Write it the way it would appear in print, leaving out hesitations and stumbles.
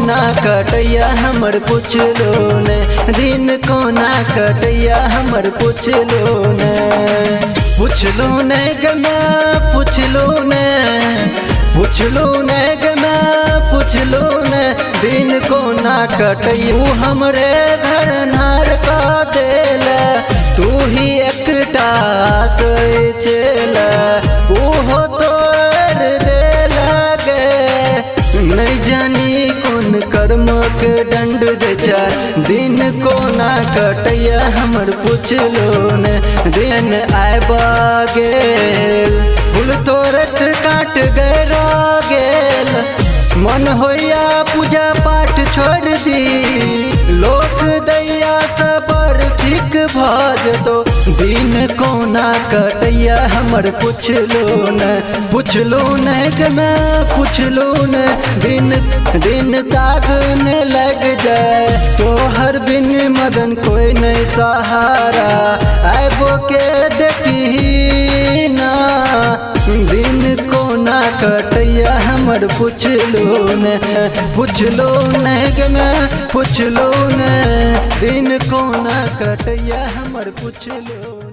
कोना कटैया हमर पुछलो ने, दिन कोना कटैया हमर पुछलो ने। पुछलो ने गमा पुछलो ने, पुछलो ने गमा पुछलो ने, दिन कोना कटैया हमरे घर नार का देल, तू ही एकटा सोचल ओहो तोर देल गे। नहीं जानी कौन कर्म के दंड दे चार, दिन कोना कटैया हमर पुछलो ने, दिन आबा गेल फूल तोरत काट गैर गेल। मन होया पूजा पाठ छोड़ दी, लोक दैया सबर ठीक भज दो, दिन कोना कटैया हमर पुछलो ने, पुछलो ने गमा पुछलो ने, दिन काग ने लग जाए तो हर बिन मदन कोई नहीं सहारा, आबो के देखी ना, दिन कोना कटैया हमर पुछलो ने, पुछलो ने गमा पुछलो ने, दिन कोना कटैया हमर पुछलो।